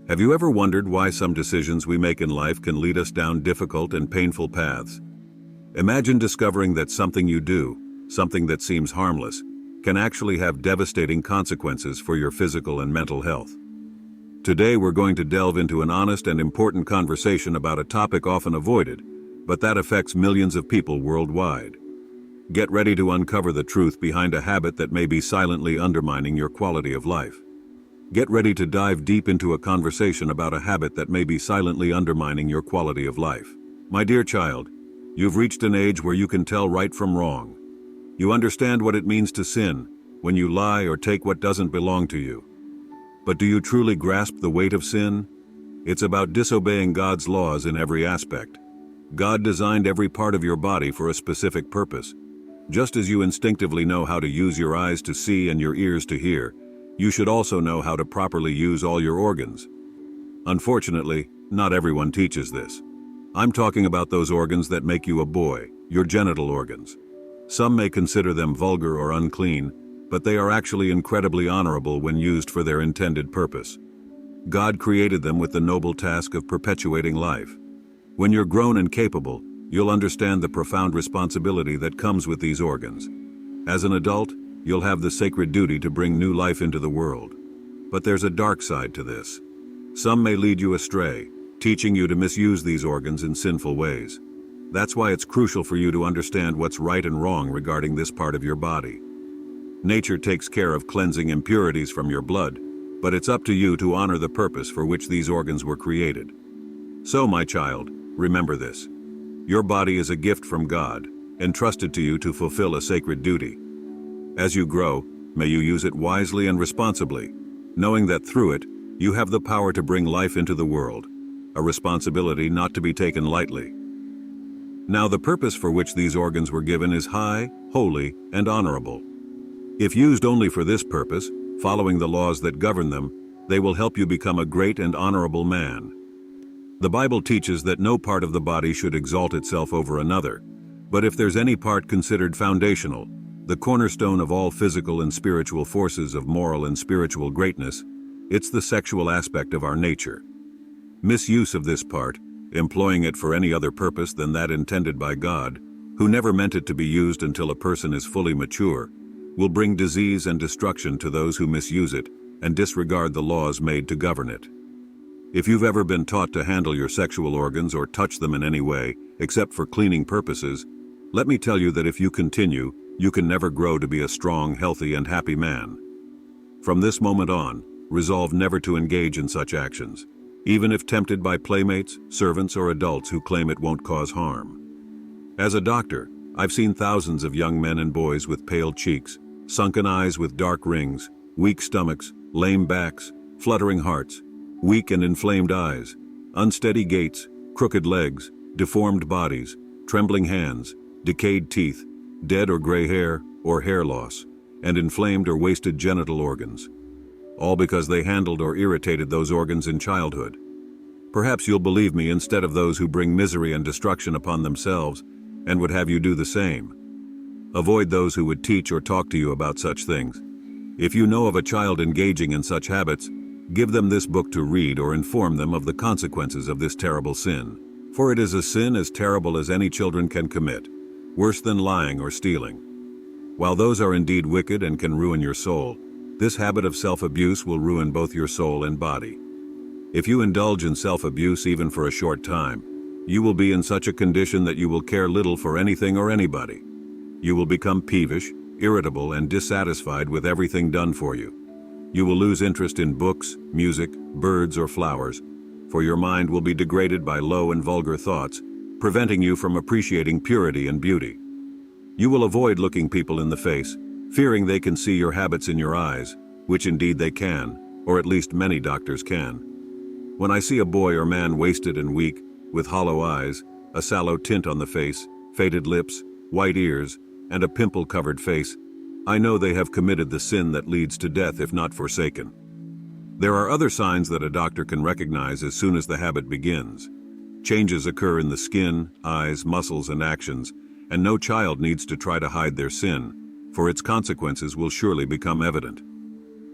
Have you ever wondered why some decisions we make in life can lead us down difficult and painful paths? Imagine discovering that something you do, something that seems harmless, can actually have devastating consequences for your physical and mental health. Today we're going to delve into an honest and important conversation about a topic often avoided, but that affects millions of people worldwide. Get ready to uncover the truth behind a habit that may be silently undermining your quality of life. Get ready to dive deep into a conversation about a habit that may be silently undermining your quality of life. My dear child, you've reached an age where you can tell right from wrong. You understand what it means to sin, when you lie or take what doesn't belong to you. But do you truly grasp the weight of sin? It's about disobeying God's laws in every aspect. God designed every part of your body for a specific purpose. Just as you instinctively know how to use your eyes to see and your ears to hear, you should also know how to properly use all your organs. Unfortunately, not everyone teaches this. I'm talking about those organs that make you a boy, your genital organs. Some may consider them vulgar or unclean, but they are actually incredibly honorable when used for their intended purpose. God created them with the noble task of perpetuating life. When you're grown and capable, you'll understand the profound responsibility that comes with these organs. As an adult, you'll have the sacred duty to bring new life into the world. But there's a dark side to this. Some may lead you astray, teaching you to misuse these organs in sinful ways. That's why it's crucial for you to understand what's right and wrong regarding this part of your body. Nature takes care of cleansing impurities from your blood, but it's up to you to honor the purpose for which these organs were created. So, my child, remember this. Your body is a gift from God, entrusted to you to fulfill a sacred duty. As you grow, may you use it wisely and responsibly, knowing that through it, you have the power to bring life into the world, a responsibility not to be taken lightly. Now, the purpose for which these organs were given is high, holy, and honorable. If used only for this purpose, following the laws that govern them, they will help you become a great and honorable man. The Bible teaches that no part of the body should exalt itself over another, but if there's any part considered foundational, the cornerstone of all physical and spiritual forces of moral and spiritual greatness, it's the sexual aspect of our nature. Misuse of this part, employing it for any other purpose than that intended by God, who never meant it to be used until a person is fully mature, will bring disease and destruction to those who misuse it and disregard the laws made to govern it. If you've ever been taught to handle your sexual organs or touch them in any way, except for cleaning purposes, let me tell you that if you continue, you can never grow to be a strong, healthy, and happy man. From this moment on, resolve never to engage in such actions, even if tempted by playmates, servants, or adults who claim it won't cause harm. As a doctor, I've seen thousands of young men and boys with pale cheeks, sunken eyes with dark rings, weak stomachs, lame backs, fluttering hearts, weak and inflamed eyes, unsteady gaits, crooked legs, deformed bodies, trembling hands, decayed teeth, dead or gray hair or hair loss, and inflamed or wasted genital organs, all because they handled or irritated those organs in childhood. Perhaps you'll believe me instead of those who bring misery and destruction upon themselves and would have you do the same. Avoid those who would teach or talk to you about such things. If you know of a child engaging in such habits, give them this book to read or inform them of the consequences of this terrible sin. For it is a sin as terrible as any children can commit, worse than lying or stealing. While those are indeed wicked and can ruin your soul, this habit of self-abuse will ruin both your soul and body. If you indulge in self-abuse even for a short time, you will be in such a condition that you will care little for anything or anybody. You will become peevish, irritable, and dissatisfied with everything done for you. You will lose interest in books, music, birds, or flowers, for your mind will be degraded by low and vulgar thoughts, preventing you from appreciating purity and beauty. You will avoid looking people in the face, fearing they can see your habits in your eyes, which indeed they can, or at least many doctors can. When I see a boy or man wasted and weak, with hollow eyes, a sallow tint on the face, faded lips, white ears, and a pimple-covered face, I know they have committed the sin that leads to death if not forsaken. There are other signs that a doctor can recognize as soon as the habit begins. Changes occur in the skin, eyes, muscles, and actions, and no child needs to try to hide their sin, for its consequences will surely become evident.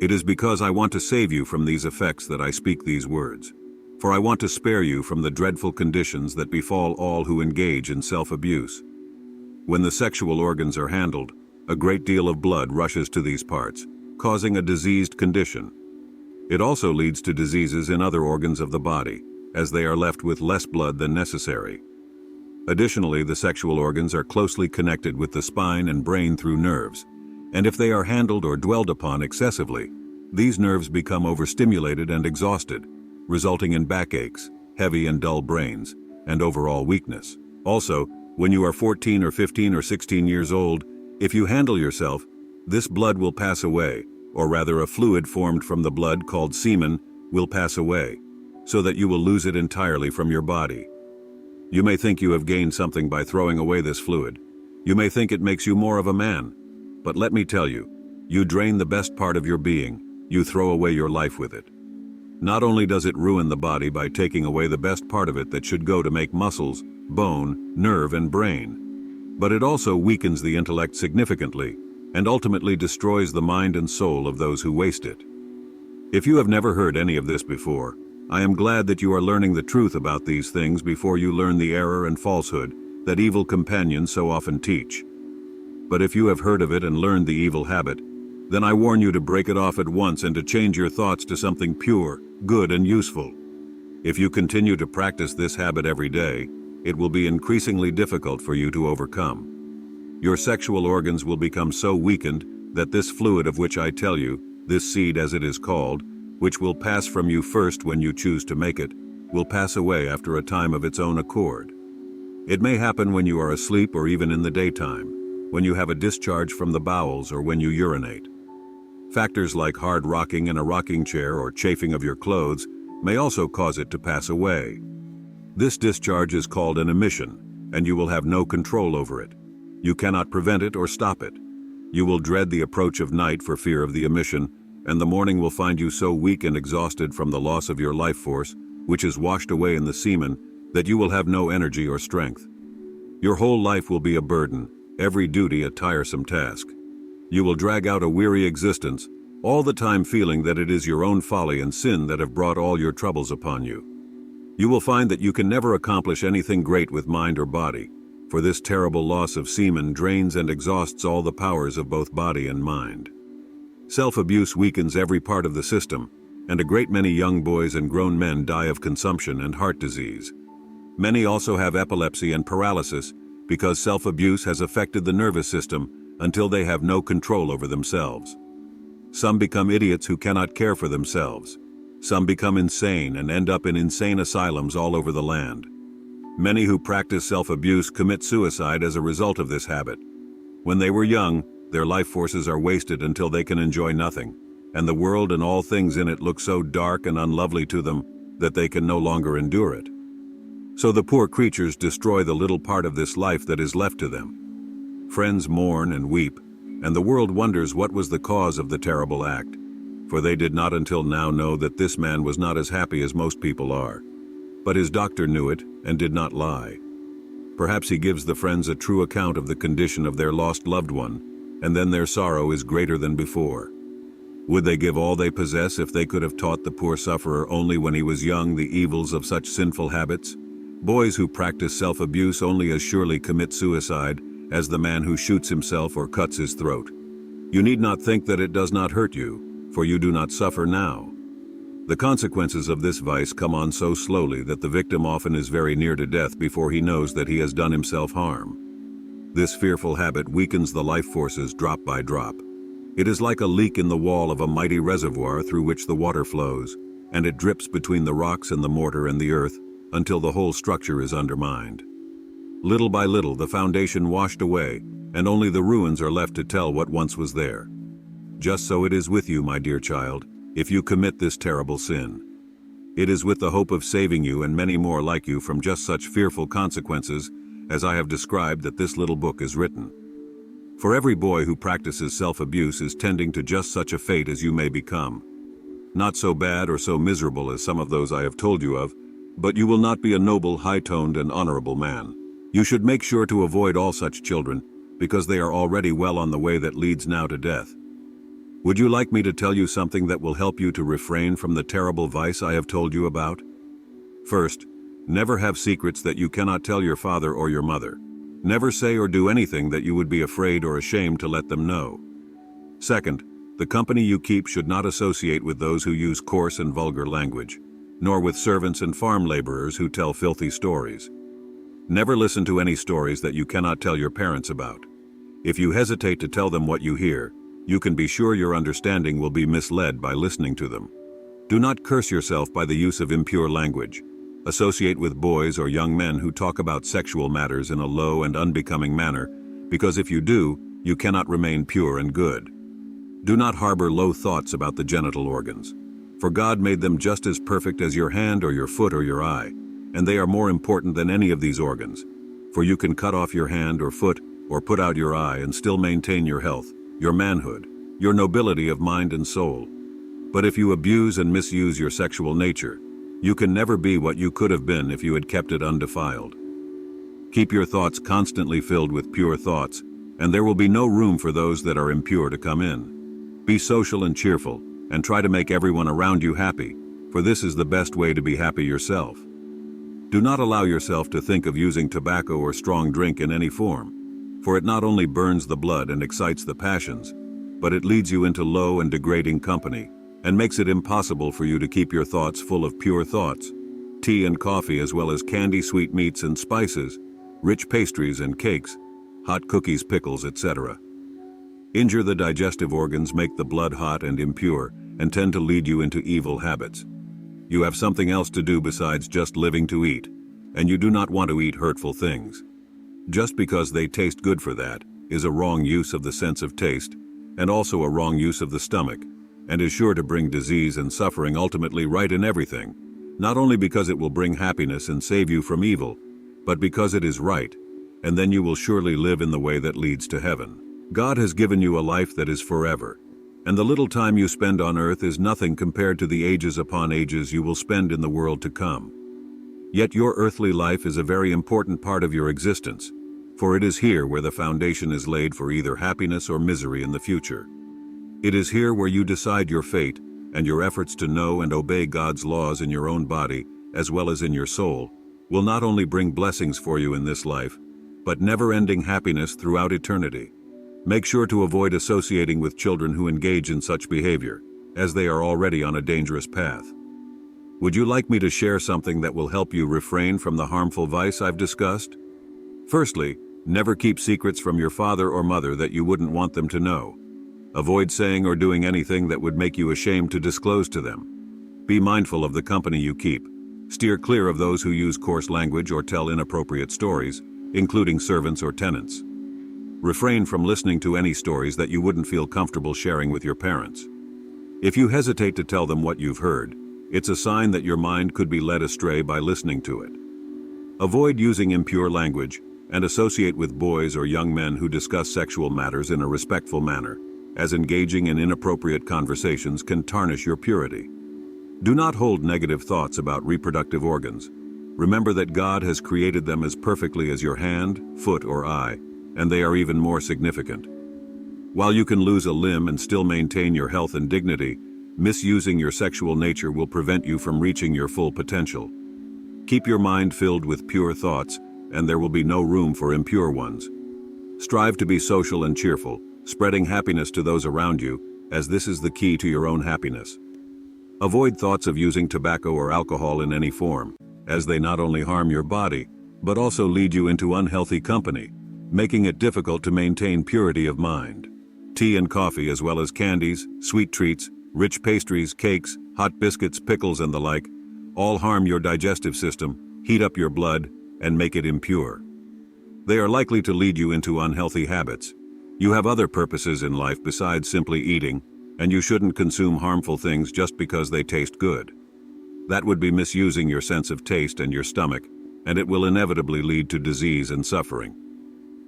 It is because I want to save you from these effects that I speak these words. For I want to spare you from the dreadful conditions that befall all who engage in self-abuse. When the sexual organs are handled, a great deal of blood rushes to these parts, causing a diseased condition. It also leads to diseases in other organs of the body, as they are left with less blood than necessary. Additionally, the sexual organs are closely connected with the spine and brain through nerves, and if they are handled or dwelled upon excessively, these nerves become overstimulated and exhausted, resulting in backaches, heavy and dull brains, and overall weakness. Also, when you are 14 or 15 or 16 years old, if you handle yourself, this blood will pass away, or rather a fluid formed from the blood called semen will pass away, so that you will lose it entirely from your body. You may think you have gained something by throwing away this fluid. You may think it makes you more of a man. But let me tell you, you drain the best part of your being, you throw away your life with it. Not only does it ruin the body by taking away the best part of it that should go to make muscles, bone, nerve, and brain, but it also weakens the intellect significantly and ultimately destroys the mind and soul of those who waste it. If you have never heard any of this before, I am glad that you are learning the truth about these things before you learn the error and falsehood that evil companions so often teach. But if you have heard of it and learned the evil habit, then I warn you to break it off at once and to change your thoughts to something pure, good, and useful. If you continue to practice this habit every day, it will be increasingly difficult for you to overcome. Your sexual organs will become so weakened that this fluid of which I tell you, this seed as it is called, which will pass from you first when you choose to make it, will pass away after a time of its own accord. It may happen when you are asleep or even in the daytime, when you have a discharge from the bowels or when you urinate. Factors like hard rocking in a rocking chair or chafing of your clothes may also cause it to pass away. This discharge is called an emission, and you will have no control over it. You cannot prevent it or stop it. You will dread the approach of night for fear of the emission, and the morning will find you so weak and exhausted from the loss of your life force, which is washed away in the semen, that you will have no energy or strength. Your whole life will be a burden, every duty a tiresome task. You will drag out a weary existence, all the time feeling that it is your own folly and sin that have brought all your troubles upon you. You will find that you can never accomplish anything great with mind or body, for this terrible loss of semen drains and exhausts all the powers of both body and mind. Self-abuse weakens every part of the system, and a great many young boys and grown men die of consumption and heart disease. Many also have epilepsy and paralysis because self-abuse has affected the nervous system until they have no control over themselves. Some become idiots who cannot care for themselves. Some become insane and end up in insane asylums all over the land. Many who practice self-abuse commit suicide as a result of this habit. When they were young, their life forces are wasted until they can enjoy nothing, and the world and all things in it look so dark and unlovely to them that they can no longer endure it. So the poor creatures destroy the little part of this life that is left to them. Friends mourn and weep, and the world wonders what was the cause of the terrible act, for they did not until now know that this man was not as happy as most people are. But his doctor knew it and did not lie. Perhaps he gives the friends a true account of the condition of their lost loved one, and then their sorrow is greater than before. Would they give all they possess if they could have taught the poor sufferer only when he was young the evils of such sinful habits? Boys who practice self-abuse only as surely commit suicide as the man who shoots himself or cuts his throat. You need not think that it does not hurt you, for you do not suffer now. The consequences of this vice come on so slowly that the victim often is very near to death before he knows that he has done himself harm. This fearful habit weakens the life forces drop by drop. It is like a leak in the wall of a mighty reservoir through which the water flows, and it drips between the rocks and the mortar and the earth until the whole structure is undermined. Little by little, the foundation washed away, and only the ruins are left to tell what once was there. Just so it is with you, my dear child, if you commit this terrible sin. It is with the hope of saving you and many more like you from just such fearful consequences as I have described that this little book is written. For every boy who practices self-abuse is tending to just such a fate as you may become. Not so bad or so miserable as some of those I have told you of, but you will not be a noble, high-toned, and honorable man. You should make sure to avoid all such children, because they are already well on the way that leads now to death. Would you like me to tell you something that will help you to refrain from the terrible vice I have told you about? First, never have secrets that you cannot tell your father or your mother. Never say or do anything that you would be afraid or ashamed to let them know. Second, the company you keep should not associate with those who use coarse and vulgar language, nor with servants and farm laborers who tell filthy stories. Never listen to any stories that you cannot tell your parents about. If you hesitate to tell them what you hear, you can be sure your understanding will be misled by listening to them. Do not curse yourself by the use of impure language. Associate with boys or young men who talk about sexual matters in a low and unbecoming manner, because if you do, you cannot remain pure and good. Do not harbor low thoughts about the genital organs, for God made them just as perfect as your hand or your foot or your eye, and they are more important than any of these organs, for you can cut off your hand or foot or put out your eye and still maintain your health, your manhood, your nobility of mind and soul. But if you abuse and misuse your sexual nature, you can never be what you could have been if you had kept it undefiled. Keep your thoughts constantly filled with pure thoughts, and there will be no room for those that are impure to come in. Be social and cheerful, and try to make everyone around you happy, for this is the best way to be happy yourself. Do not allow yourself to think of using tobacco or strong drink in any form, for it not only burns the blood and excites the passions, but it leads you into low and degrading company, and makes it impossible for you to keep your thoughts full of pure thoughts. Tea and coffee, as well as candy, sweetmeats and spices, rich pastries and cakes, hot cookies, pickles, etc. Injure the digestive organs, make the blood hot and impure, and tend to lead you into evil habits. You have something else to do besides just living to eat, and you do not want to eat hurtful things. Just because they taste good for that is a wrong use of the sense of taste, and also a wrong use of the stomach, and is sure to bring disease and suffering ultimately right in everything, not only because it will bring happiness and save you from evil, but because it is right, and then you will surely live in the way that leads to heaven. God has given you a life that is forever, and the little time you spend on earth is nothing compared to the ages upon ages you will spend in the world to come. Yet your earthly life is a very important part of your existence, for it is here where the foundation is laid for either happiness or misery in the future. It is here where you decide your fate, and your efforts to know and obey God's laws in your own body, as well as in your soul, will not only bring blessings for you in this life, but never-ending happiness throughout eternity. Make sure to avoid associating with children who engage in such behavior, as they are already on a dangerous path. Would you like me to share something that will help you refrain from the harmful vice I've discussed? Firstly, never keep secrets from your father or mother that you wouldn't want them to know. Avoid saying or doing anything that would make you ashamed to disclose to them. Be mindful of the company you keep. Steer clear of those who use coarse language or tell inappropriate stories, including servants or tenants. Refrain from listening to any stories that you wouldn't feel comfortable sharing with your parents. If you hesitate to tell them what you've heard, it's a sign that your mind could be led astray by listening to it. Avoid using impure language, and associate with boys or young men who discuss sexual matters in a respectful manner, as engaging in inappropriate conversations can tarnish your purity. Do not hold negative thoughts about reproductive organs. Remember that God has created them as perfectly as your hand, foot, or eye, and they are even more significant. While you can lose a limb and still maintain your health and dignity, misusing your sexual nature will prevent you from reaching your full potential. Keep your mind filled with pure thoughts, and there will be no room for impure ones. Strive to be social and cheerful, spreading happiness to those around you, as this is the key to your own happiness. Avoid thoughts of using tobacco or alcohol in any form, as they not only harm your body, but also lead you into unhealthy company, making it difficult to maintain purity of mind. Tea and coffee, as well as candies, sweet treats, rich pastries, cakes, hot biscuits, pickles, and the like, all harm your digestive system, heat up your blood, and make it impure. They are likely to lead you into unhealthy habits. You have other purposes in life besides simply eating, and you shouldn't consume harmful things just because they taste good. That would be misusing your sense of taste and your stomach, and it will inevitably lead to disease and suffering.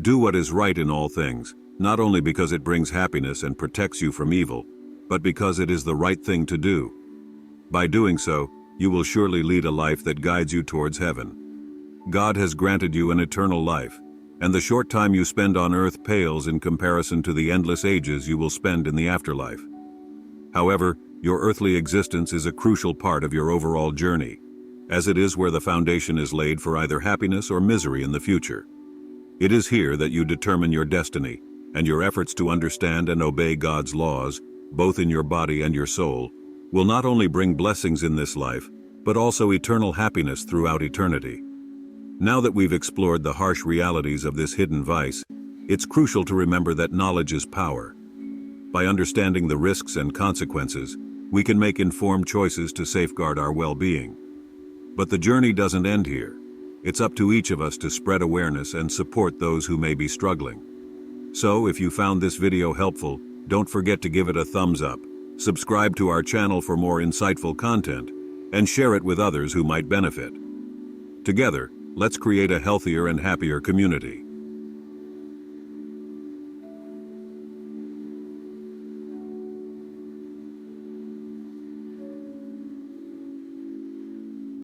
Do what is right in all things, not only because it brings happiness and protects you from evil, but because it is the right thing to do. By doing so, you will surely lead a life that guides you towards heaven. God has granted you an eternal life, and the short time you spend on earth pales in comparison to the endless ages you will spend in the afterlife. However, your earthly existence is a crucial part of your overall journey, as it is where the foundation is laid for either happiness or misery in the future. It is here that you determine your destiny, and your efforts to understand and obey God's laws, both in your body and your soul, will not only bring blessings in this life, but also eternal happiness throughout eternity. Now that we've explored the harsh realities of this hidden vice, it's crucial to remember that knowledge is power. By understanding the risks and consequences, we can make informed choices to safeguard our well-being. But the journey doesn't end here. It's up to each of us to spread awareness and support those who may be struggling. So, if you found this video helpful, don't forget to give it a thumbs up, subscribe to our channel for more insightful content, and share it with others who might benefit. Together, let's create a healthier and happier community.